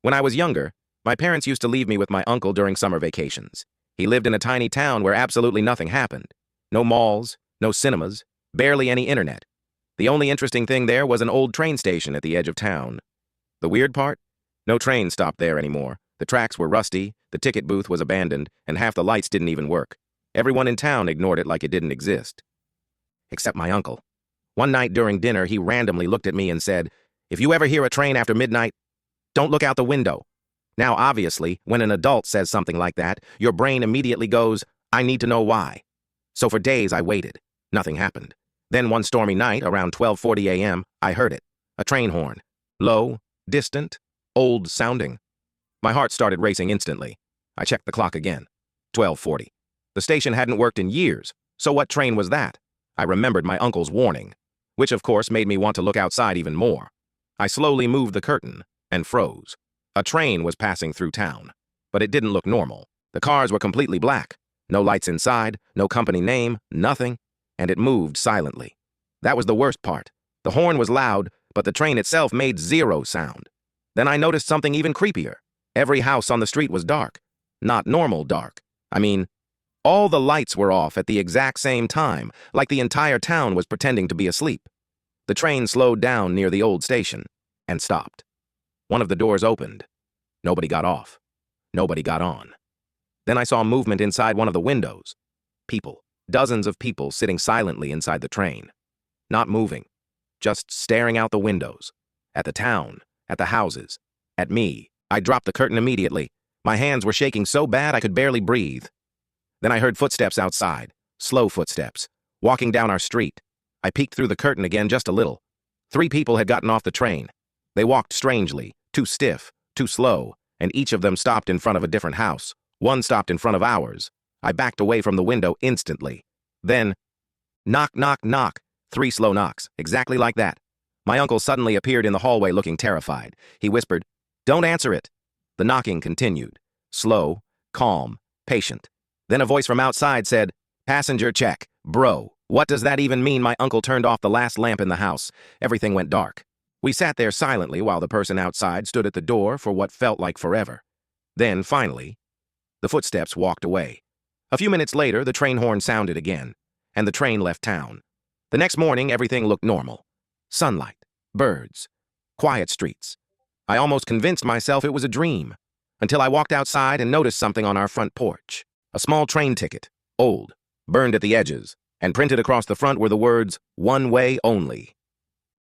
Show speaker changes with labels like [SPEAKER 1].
[SPEAKER 1] When I was younger, my parents used to leave me with my uncle during summer vacations. He lived in a tiny town where absolutely nothing happened. No malls, no cinemas, barely any internet. The only interesting thing there was an old train station at the edge of town. The weird part? No train stopped there anymore. The tracks were rusty, the ticket booth was abandoned, and half the lights didn't even work. Everyone in town ignored it like it didn't exist. Except my uncle. One night during dinner, he randomly looked at me and said, "If you ever hear a train after midnight, don't look out the window." Now, obviously, when an adult says something like that, your brain immediately goes, "I need to know why." So for days I waited. Nothing happened. Then one stormy night, around 12:40 a.m., I heard it. A train horn. Low, distant, old-sounding. My heart started racing instantly. I checked the clock again. 12:40. The station hadn't worked in years, so what train was that? I remembered my uncle's warning, which of course made me want to look outside even more. I slowly moved the curtain and froze. A train was passing through town, but it didn't look normal. The cars were completely black. No lights inside, no company name, nothing, and it moved silently. That was the worst part. The horn was loud, but the train itself made zero sound. Then I noticed something even creepier. Every house on the street was dark. Not normal dark. I mean, all the lights were off at the exact same time, like the entire town was pretending to be asleep. The train slowed down near the old station and stopped. One of the doors opened. Nobody got off. Nobody got on. Then I saw movement inside one of the windows. People, dozens of people sitting silently inside the train. Not moving, just staring out the windows. At the town, at the houses, at me. I dropped the curtain immediately. My hands were shaking so bad I could barely breathe. Then I heard footsteps outside, slow footsteps, walking down our street. I peeked through the curtain again just a little. 3 people had gotten off the train. They walked strangely, too stiff, too slow, and each of them stopped in front of a different house. One stopped in front of ours. I backed away from the window instantly. Then, knock, knock, knock. 3 slow knocks, exactly like that. My uncle suddenly appeared in the hallway looking terrified. He whispered, "Don't answer it." The knocking continued. Slow, calm, patient. Then a voice from outside said, "Passenger check. Bro, what does that even mean?" My uncle turned off the last lamp in the house. Everything went dark. We sat there silently while the person outside stood at the door for what felt like forever. Then, finally, the footsteps walked away. A few minutes later, the train horn sounded again, and the train left town. The next morning, everything looked normal. Sunlight, birds, quiet streets. I almost convinced myself it was a dream, until I walked outside and noticed something on our front porch. A small train ticket, old, burned at the edges, and printed across the front were the words, "One way only."